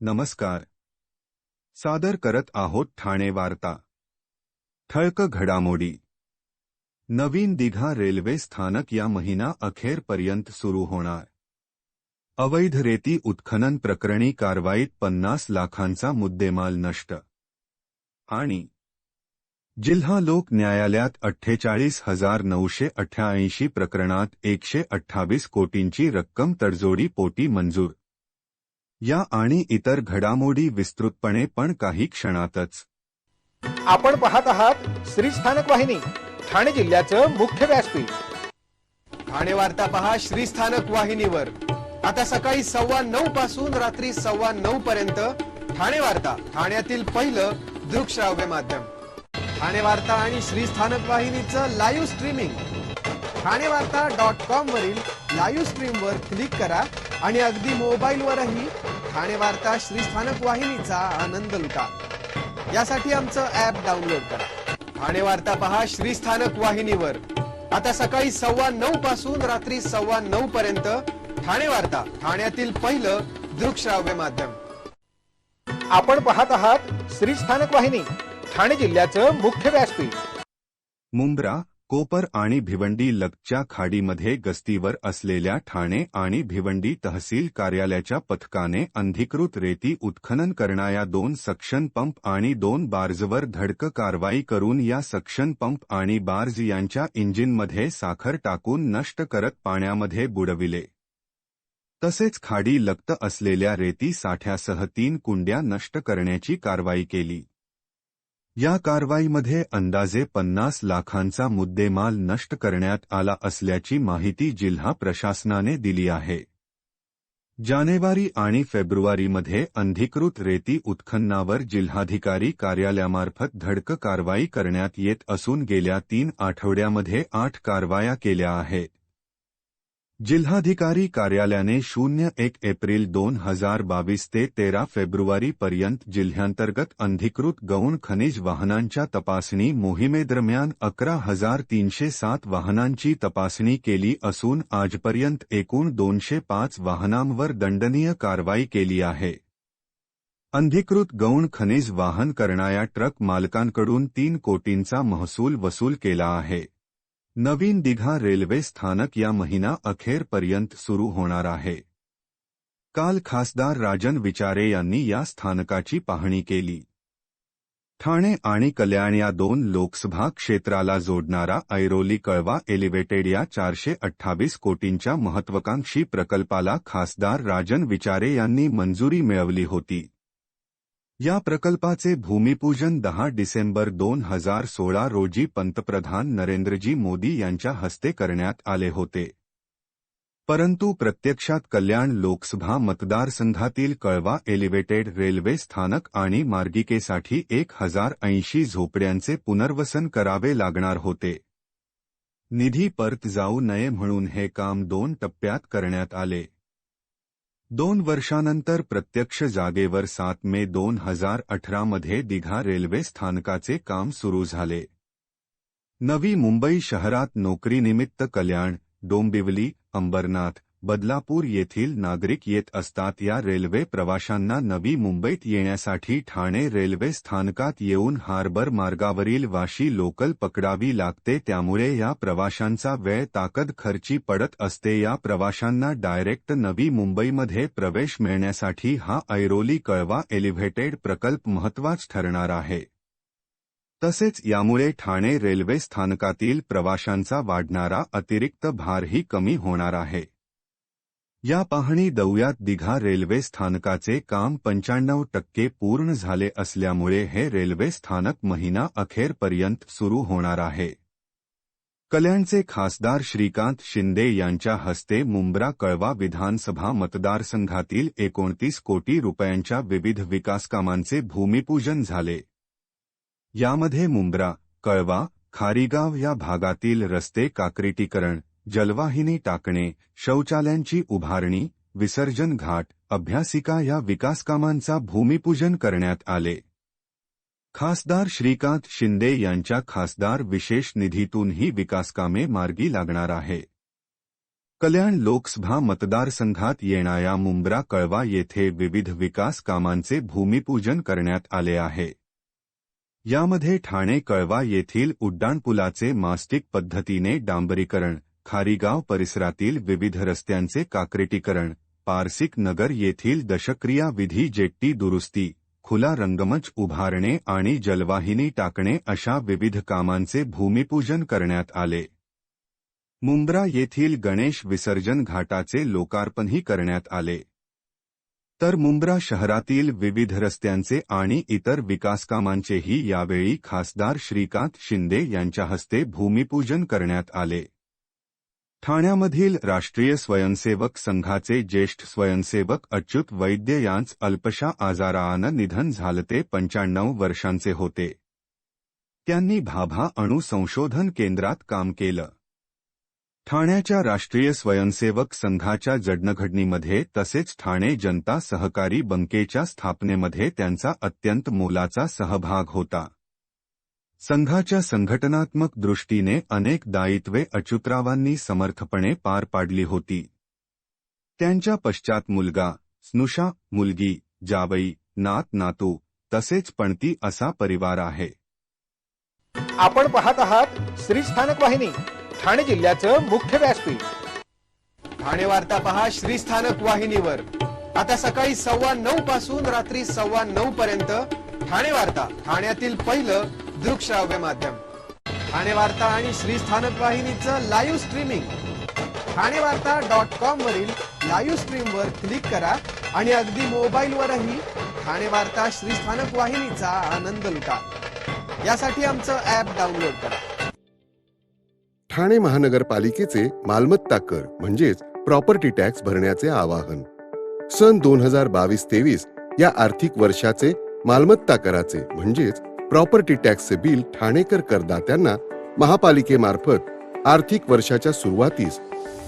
नमस्कार. सादर करत आहोत ठाणे वार्ता. ठळक घडामोडी. नवीन दिघा रेल्वे स्थानक या महिना अखेरपर्यंत सुरू होणार. अवैध रेती उत्खनन प्रकरणी कारवाईत 50 लाखांचा मुद्देमाल नष्ट. आणि जिल्हा लोक न्यायालयात 48,988 प्रकरणात 128 कोटींची रक्कम तडजोडी पोटी मंजूर. या आणि इतर घडामोडी विस्तृतपणे पण काही क्षणातच. आपण पाहत आहात श्री स्थानक वाहिनी, ठाणे जिल्ह्याचं मुख्य व्यासपीठ. ठाणे वार्ता पहा श्री स्थानक वाहिनीवर. आता सकाळी 9:15 पासून रात्री 9:15 पर्यंत ठाणे वार्ता, ठाण्यातील पहिलं दृकश्राव्य माध्यम. ठाणे वार्ता आणि श्री स्थानक वाहिनीचं लाईव्ह स्ट्रीमिंग. ठाणेवार्ता.com वरील लाईव्ह स्ट्रीमवर क्लिक करा आणि अगदी मोबाईलवरही ठाणे वार्ता श्री स्थानक वाहिनीचा आनंद लुटा. यासाठी आमचं ॲप डाउनलोड करा. ठाणे वार्ता पहा श्री स्थानक वाहिनीवर. आता सकाळी 9:15 पासून रात्री 9:15 पर्यंत ठाणे वार्ता, ठाण्यातील पहिलं दृकश्राव्य माध्यम. आपण पाहत आहात श्री स्थानक वाहिनी, ठाणे जिल्ह्याचं मुख्य व्यासपीठ. मुंब्रा, कोपर आणि भिवंडी लगतच्या खाडीमध्ये गस्तीवर असलेल्या ठाणे आणि भिवंडी तहसील कार्यालयाच्या पथकाने अनधिकृत रेती उत्खनन करणाऱ्या 2 सक्शन पंप आणि 2 बार्जवर धडक कारवाई करून या सक्शन पंप आणि बार्ज यांच्या इंजिनमध्ये साखर टाकून नष्ट करत पाण्यामध्ये बुडविले. तसेच खाडी लगत असलेल्या रेती साठ्यासह 3 कुंड्या नष्ट करण्याची कारवाई केली. या कारवाईमध्ये अंदाजे 50 लाखांचा मुद्देमाल नष्ट करण्यात आला असल्याची माहिती जिल्हा प्रशासनाने दिली आहे. जानेवारी आणि फेब्रुवारीमध्ये अनधिकृत रेती उत्खननावर जिल्हाधिकारी कार्यालयामार्फत धडक कारवाई करण्यात येत असून गेल्या 3 आठवड्यामध्ये 8 कारवाया केल्या आहेत. जिल्हाधिकारी कार्यालयाने 01 एप्रिल 2022 ते 13 फेब्रुवारी पर्यंत जिल्ह्यांतर्गत अनधिकृत गौण खनिज वाहनांच्या तपासणी मोहिमेदरम्यान 11,307 वाहनांची तपासणी केली असून आजपर्यंत एकूण 205 वाहनांवर दंडनीय कारवाई केली आहे. अनधिकृत गौण खनिज वाहन करणाऱ्या ट्रक मालकांकडून 3 कोटींचा महसूल वसूल केला आहे. नवीन दिघा रेल्वे स्थानक या महिना अखेरपर्यंत सुरू होणार आहे. काल खासदार राजन विचारे यांनी या स्थानकाची पाहणी केली. ठाणे आणि कल्याण या 2 लोकसभा क्षेत्राला जोडणारा ऐरोली कळवा एलिव्हेटेड या 428 कोटींच्या महत्त्वाकांक्षी प्रकल्पाला खासदार राजन विचारे यांनी मंजुरी मिळवली होती. या प्रकल्पाचे भूमिपूजन 10 डिसेंबर 2016 रोजी पंतप्रधान नरेंद्रजी मोदी यांच्या हस्ते करण्यात आले होते. परंतु प्रत्यक्षात कल्याण लोकसभा मतदारसंघातील कळवा एलिव्हेटेड रेल्वे स्थानक आणि मार्गिकेसाठी 1080 झोपड्यांचे पुनर्वसन करावे लागणार होते. निधी परत जाऊ नये म्हणून हे काम 2 टप्प्यात करण्यात आले. 2 वर्षांनंतर प्रत्यक्ष जागेवर 7 मे 2018 मध्ये दिघा रेल्वे स्थानकाचे काम सुरू झाले. नवी मुंबई शहरात नोकरीनिमित्त कल्याण, डोंबिवली, अंबरनाथ, बदलापूर येथील नागरिक येत असतात. या रेल्वे प्रवाशांना नवी मुंबईत येण्यासाठी ठाणे रेल्वे स्थानकात येऊन हार्बर मार्गावरील वाशी लोकल पकडावी लागते. त्यामुळे या प्रवाशांचा वेळ ताकद खर्ची पडत असते. या प्रवाशांना डायरेक्ट नवी मुंबईमध्ये प्रवेश मिळण्यासाठी हा ऐरोली कळवा एलिव्हेटेड प्रकल्प महत्त्वाचा ठरणार आहे. तसेच यामुळे ठाणे रेल्वे स्थानकातील प्रवाशांचा वाढणारा अतिरिक्त भारही कमी होणार आहे. या पाहणी दौऱ्यात दिघा रेल्वे स्थानकाचे काम 95% पूर्ण झाले असल्यामुळे हे रेल्वे स्थानक महिना अखेरपर्यंत सुरू होणार आहे. कल्याणचे खासदार श्रीकांत शिंदे यांच्या हस्ते मुंब्रा कळवा विधानसभा मतदारसंघातील 29 कोटी रुपयांच्या विविध विकासकामांचे भूमिपूजन झाले. यामध्ये मुंब्रा, कळवा, खारीगाव या भागातील रस्ते काँक्रिटीकरण, जलवाहिनी टाकणे, शौचालयांची उभारणी, विसर्जन घाट, अभ्यासिका या विकासकामांचा भूमिपूजन करण्यात आले. खासदार श्रीकांत शिंदे यांच्या खासदार विशेष निधीतून ही विकासकामे मार्गी लागणार आहे. कल्याण लोकसभा मतदारसंघात येणाऱ्या मुंब्रा कळवा येथे विविध विकास कामांचे भूमिपूजन करण्यात आले आहे. यामध्ये ठाणे कळवा येथील उड्डाणपुलाचे मास्टिक पद्धतीने डांबरीकरण, खारीगाव परिसरातील विविध रस्त्यांचे काँक्रिटीकरण, पारसिक नगर येथील दशक्रिया विधी जेट्टी दुरुस्ती, खुला रंगमंच उभारणे आणि जलवाहिनी टाकणे अशा विविध कामांचे भूमिपूजन करण्यात आले. मुंब्रा येथील गणेश विसर्जन घाटाचे लोकार्पणही करण्यात आले. तर मुंब्रा शहरातील विविध रस्त्यांचे आणि इतर विकासकामांचेही यावेळी खासदार श्रीकांत शिंदे यांच्या हस्ते भूमिपूजन करण्यात आले. ठाण्यामधील राष्ट्रीय स्वयंसेवक संघाचे ज्येष्ठ स्वयंसेवक अच्युत वैद्य यांच अल्पशा आजारानं निधन झालं. ते 95 वर्षांचे होते. त्यांनी भाभा अणु संशोधन केंद्रात काम केलं. ठाण्याच्या राष्ट्रीय स्वयंसेवक संघाच्या जडणघडणीमध्ये तसेच ठाणे जनता सहकारी बँकेच्या स्थापनेमध्ये त्यांचा अत्यंत मोलाचा सहभाग होता. संघाच्या संघटनात्मक दृष्टीने अनेक दायित्वे अच्युतरावांनी समर्थपणे पार पाडली होती. त्यांच्या पश्चात मुलगा, स्नुषा, मुलगी, जावई, नात, नातू तसेच पणती असा परिवार आहे. आपण पाहत आहात श्री स्थानक वाहिनी, ठाणे जिल्ह्याचं मुख्य व्यासपीठ. ठाणे वार्ता पहा श्री स्थानक वाहिनीवर. आता सकाळी 9:15 पासून रात्री 9:15 पर्यंत ठाणे वार्ता, ठाण्यातील पहिलं दृकश्राव्य माध्यम. ठाणे वार्ता आणि श्री स्थानक वाहिनीचं लाईव्ह स्ट्रीमिंग ठाणेवार्ता.com वरील लाईव्ह स्ट्रीमवर क्लिक करा आणि अगदी मोबाईलवरही ठाणे वार्ता श्री स्थानक वाहिनीचा आनंद लुटा. यासाठी आमचं ॲप डाउनलोड करा. ठाणे महानगरपालिकेचे मालमत्ता कर म्हणजेच प्रॉपर्टी टॅक्स भरण्याचे आवाहन. सन 2022-23 या आर्थिक वर्षाचे मालमत्ता कराचे म्हणजेच प्रॉपर्टी टॅक्सचे बिल ठाणेकर करदात्यांना महापालिकेमार्फत आर्थिक वर्षाच्या सुरुवातीस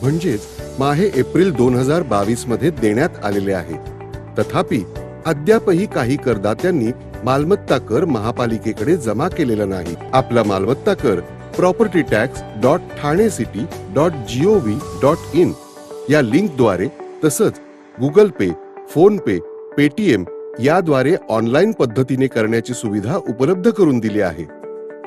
म्हणजेच माहे एप्रिल 2022 मध्ये देण्यात आलेले आहे. तथापि अद्यापही काही करदात्यांनी मालमत्ता कर महापालिकेकडे जमा केलेला नाही. आपला मालमत्ता कर propertytax.thanecity.gov.in या लिंकद्वारे तसंच गुगल पे, फोन पे, पेटीएम याद्वारे ऑनलाईन पद्धतीने करण्याची सुविधा उपलब्ध करून दिली आहे.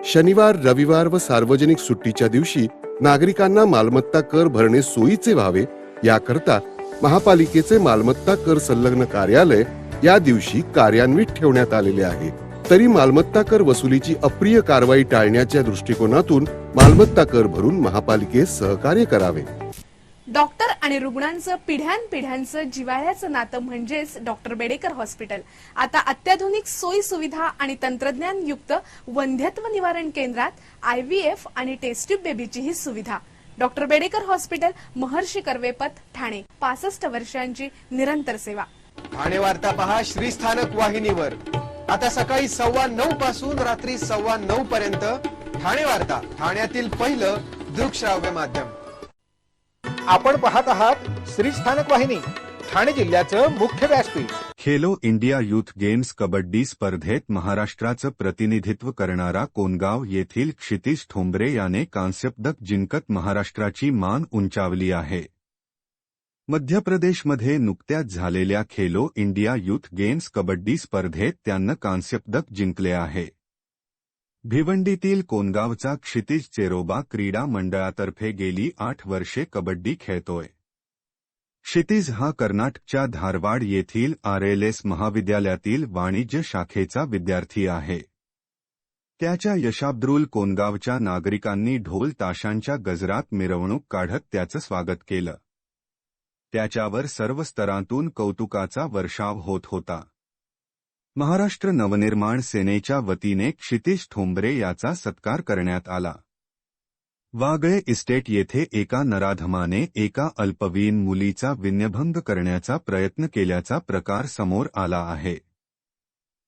शनिवार, रविवार व सार्वजनिक सुट्टीच्या दिवशी नागरिकांना मालमत्ता कर भरणे सोयीचे व्हावे याकरता महापालिकेचे मालमत्ता कर संलग्न कार्यालय या दिवशी कार्यान्वित ठेवण्यात आलेले आहे. तरी मालमत्ता कर वसुलीची अप्रिय कारवाई टाळण्याच्या दृष्टिकोनातून मालमत्ता कर भरून महापालिकेस सहकार्य करावे. डॉक्टर आणि रुग्णांचं पिढ्यानपिढ्यांचं जिव्हाळ्याचं नातं म्हणजेच डॉक्टर बेडेकर हॉस्पिटल. आता अत्याधुनिक सोयी सुविधा आणि तंत्रज्ञान युक्त वंध्यत्व निवारण केंद्रात IVF आणि टेस्ट ट्यूब बेबीची ही सुविधा. डॉक्टर बेडेकर हॉस्पिटल, महर्षी कर्वेपथ, ठाणे. 65 वर्षांची निरंतर सेवा. ठाणे वार्ता पहा श्री स्थानक वाहिनीवर. आता सकाळी 9:15 पासून रात्री 9:15 पर्यंत ठाणे वार्ता, ठाण्यातील पहिलं दृकश्राव्य माध्यम. आपण पाहत आहात श्री स्थानक वाहिनी, ठाणे जिल्ह्याचं मुख्य व्यासपीठ. Khelo India youth games kabaddi स्पर्धेत महाराष्ट्राचं प्रतिनिधित्व करणारा कोनगाव येथील क्षितिज ठोंबरे याने कांस्यपदक जिंकत महाराष्ट्राची मान उंचावली आहे. मध्य प्रदेशमध्ये नुकत्याच झालेल्या Khelo India youth games kabaddi स्पर्धेत त्यानं कांस्यपदक जिंकले आहे. भिवंडीतील कोनगावचा क्षितिज चेरोबा क्रीडा मंडळातर्फे गेली 8 वर्षे कबड्डी खेळतोय. क्षितिज हा कर्नाटकच्या धारवाड येथील RLS महाविद्यालयातील वाणिज्य शाखेचा विद्यार्थी आहे. त्याच्या यशाबद्दल कोनगावच्या नागरिकांनी ढोल ताशांच्या गजरात मिरवणूक काढत त्याचं स्वागत केलं. त्याच्यावर सर्व स्तरांतून कौतुकाचा वर्षाव होत होता. महाराष्ट्र नवनिर्माण सेनेच्या वतीने क्षितिज ठोंबरे याचा सत्कार करण्यात आला. वागळे इस्टेट येथे एका नराधमाने एका अल्पवयीन मुलीचा विनयभंग करण्याचा प्रयत्न केल्याचा प्रकार समोर आला आहे.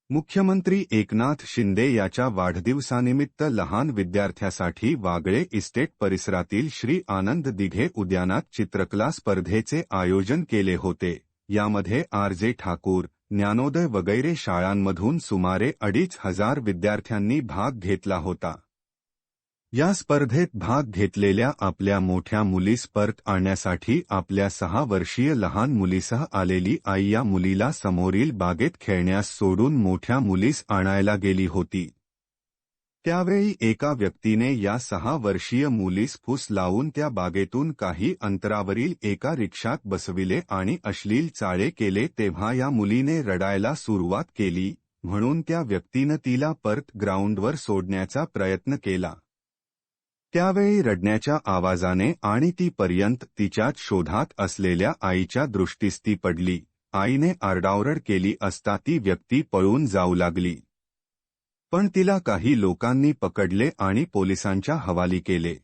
मुख्यमंत्री एकनाथ शिंदे याच्या वाढदिवसानिमित्त लहान विद्यार्थ्यासाठी वागळे इस्टेट परिसरातील श्री आनंद दिघे उद्यानात चित्रकला स्पर्धेचे आयोजन केले होते. यामध्ये RJ ठाकूर, ज्ञानोदय वगैरे शाळांमधून सुमारे 2,500 विद्यार्थ्यांनी भाग घेतला होता. या स्पर्धेत भाग घेतलेल्या आपल्या मोठ्या मुलीस परत आणण्यासाठी आपल्या 6 वर्षीय लहान मुलीसह आलेली आई या मुलीला समोरील बागेत खेळण्यास सोडून मोठ्या मुलीस आणायला गेली होती. त्यावेळी एका व्यक्तीने या 6 वर्षीय मुलीस फूस लावून त्या बागेतून काही अंतरावरील एका रिक्षात बसविले आणि अश्लील चाळे केले. तेव्हा या मुलीने रडायला सुरुवात केली, म्हणून त्या व्यक्तीनं तिला परत ग्राउंडवर सोडण्याचा प्रयत्न केला. त्यावेळी रडण्याच्या आवाजाने आणि ती पर्यंत तिच्याच शोधात असलेल्या आईच्या दृष्टीस ती पडली. आईने आरडाओरड केली असता ती व्यक्ती पळून जाऊ लागली. पण तिला काही लोकांनी पकडले आणि पोलिसांच्या हवाली केले.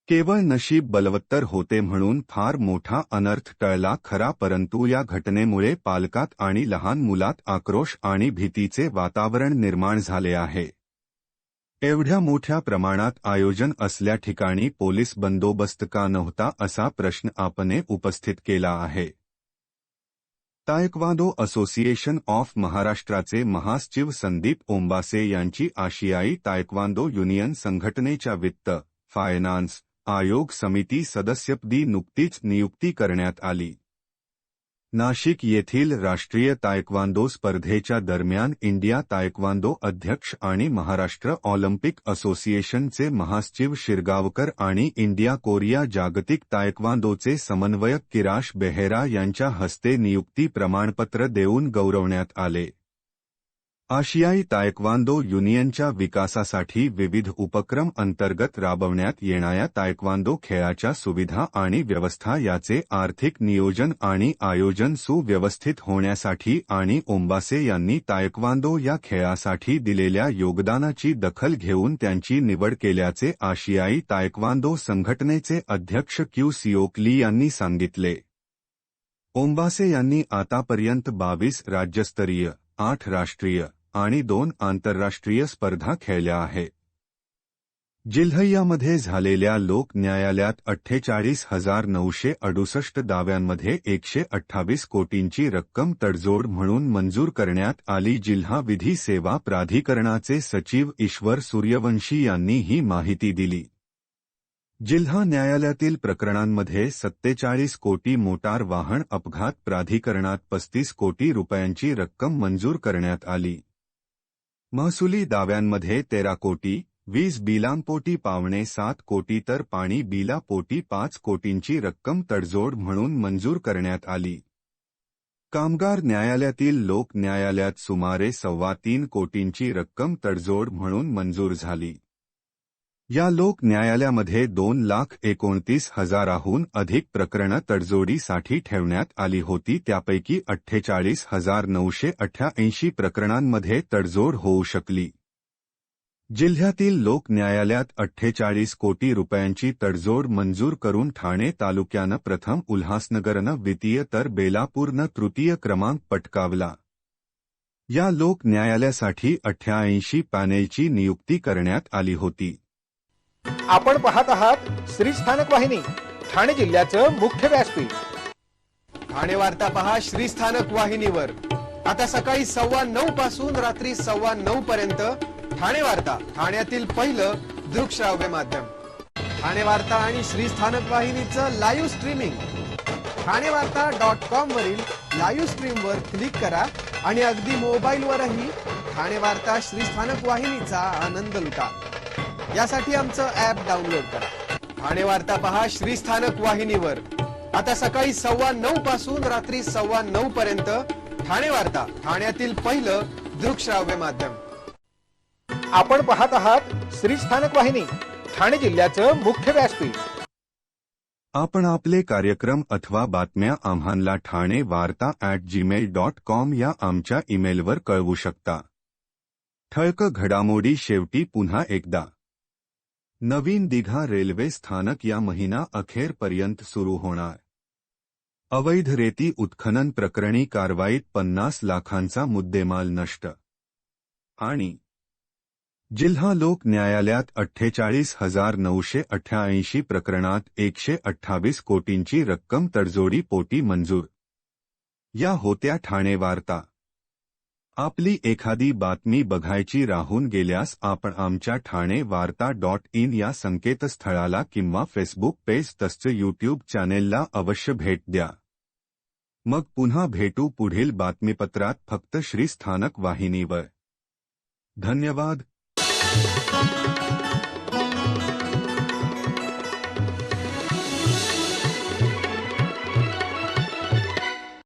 केवळ नशीब बलवत्तर होते म्हणून फार मोठा अनर्थ टळला खरा, परंतु या घटनेमुळे पालकात आणि लहान मुलात आक्रोश आणि भीतीचे वातावरण निर्माण झाले आहे. एवढ्या मोठ्या प्रमाणात आयोजन असल्या ठिकाणी पोलीस बंदोबस्त का नव्हता असा प्रश्न आपने उपस्थित केला आहे. तायक्वांदो असोसिएशन ऑफ महाराष्ट्राचे महासचिव संदीप ओंबासे यांची आशियाई तायक्वांदो युनियन संघटनेच्या वित्त, फायनान्स आयोग समिती सदस्यपदी नुकतीच नियुक्ती करण्यात आली. नाशिक येथील राष्ट्रीय तायक्वांदो स्पर्धेच्या दरम्यान इंडिया तायक्वांदो अध्यक्ष आणि महाराष्ट्र ऑलिम्पिक असोसिएशनचे महासचिव शिरगावकर आणि इंडिया कोरिया जागतिक तायक्वांदोचे समन्वयक किराश बेहेरा यांच्या हस्ते नियुक्ती प्रमाणपत्र देऊन गौरवण्यात आले. आशियाई तायक्वांदो युनियनच्या विकासासाठी विविध उपक्रम अंतर्गत राबवण्यात येणाऱ्या तायक्वांदो खेळाच्या सुविधा आणि व्यवस्था याचे आर्थिक नियोजन आणि आयोजन सुव्यवस्थित होण्यासाठी आणि ओंबासे यांनी तायक्वांदो या खेळासाठी दिलेल्या योगदानाची दखल घेऊन त्यांची निवड केल्याचे आशियाई तायक्वांदो संघटनेचे अध्यक्ष क्यू सिओक ली यांनी सांगितले. ओंबासे यांनी आतापर्यंत 22 राज्यस्तरीय, 8 राष्ट्रीय आणि 2 आंतरराष्ट्रीय स्पर्धा खेळल्या आहेत. जिल्ह्यामध्ये झालेल्या लोक न्यायालयात 48,968 दाव्यांमध्ये 128 कोटींची रक्कम तडजोड म्हणून मंजूर करण्यात आली. जिल्हा विधी सेवा प्राधिकरणाचे सचिव ईश्वर सूर्यवंशी यांनी ही माहिती दिली. जिल्हा न्यायालयातील प्रकरणांमध्ये 47 कोटी, मोटार वाहन अपघात प्राधिकरणात 35 कोटी रुपयांची रक्कम मंजूर करण्यात आली. महसुली दाव्यांमध्ये 13 कोटी, 20 बिलांपोटी 7.25 कोटी तर पाणी बिलापोटी 5 कोटींची रक्कम तडजोड म्हणून मंजूर करण्यात आली. कामगार न्यायालयातील लोक न्यायालयात सुमारे 3.25 कोटींची रक्कम तडजोड म्हणून मंजूर झाली. या लोक न्यायालयामध्ये 2,29,000हून अधिक प्रकरणं तडजोडीसाठी ठेवण्यात आली होती. त्यापैकी 48,988 प्रकरणांमध्ये तडजोड होऊ शकली. जिल्ह्यातील लोक न्यायालयात 48 कोटी रुपयांची तडजोड मंजूर करून ठाणे तालुक्यानं प्रथम, उल्हासनगरनं द्वितीय तर बेलापूरनं तृतीय क्रमांक पटकावला. या लोक न्यायालयासाठी 88 पॅनेलची नियुक्ती करण्यात आली होती. आपण पाहत आहात श्री स्थानक वाहिनी, ठाणे जिल्ह्याचं मुख्य व्यासपीठ. ठाणे वार्ता पहा श्री स्थानक वाहिनीवर. आता सकाळी 9:15 पासून रात्री 9:15 पर्यंत ठाणे वार्ता, ठाण्यातील पहिलं दृकश्राव्य माध्यम. ठाणे वार्ता आणि श्री स्थानक वाहिनीचं लाईव्ह स्ट्रीमिंग ठाणेवार्ता.com वरील लाईव्ह स्ट्रीमवर क्लिक करा आणि अगदी मोबाईलवरही ठाणे वार्ता श्री स्थानक वाहिनीचा आनंद लुटा. यासाठी आमचं ॲप डाउनलोड करा. ठाणे वार्ता पहा श्री स्थानक वाहिनीवर. आता सकाळी 9:15 पासून रात्री 9:15 पर्यंत ठाणे वार्ता, ठाण्यातील पहिलं दृकश्राव्य माध्यम. आपण पाहत आहात श्री स्थानक वाहिनी, ठाणे जिल्ह्याचं मुख्य व्यासपीठ. आपण आपले कार्यक्रम अथवा बातम्या आम्हाला thanevarta@gmail.com या आमच्या ईमेलवर कळवू शकता. ठळक घडामोडी शेवटी पुन्हा एकदा. नवीन दिघा रेल्वे स्थानक या महिना अखेरपर्यंत सुरू होणार. अवैध रेती उत्खनन प्रकरणी कारवाईत 50 लाखांचा मुद्देमाल नष्ट. आणि जिल्हा लोक न्यायालयात 48,988 प्रकरणात 128 कोटींची रक्कम तडजोडी पोटी मंजूर. या होत्या ठाणे वार्ता. आपली एखादी बातमी बघायची राहून गेल्यास आपण आमच्या ठाणेवार्ता.in या संकेतस्थळाला किंवा फेसबुक पेज तसंच यूट्यूब चॅनेलला अवश्य भेट द्या. मग पुन्हा भेटू पुढील बातमीपत्रात फक्त श्री स्थानक वाहिनीवर. धन्यवाद.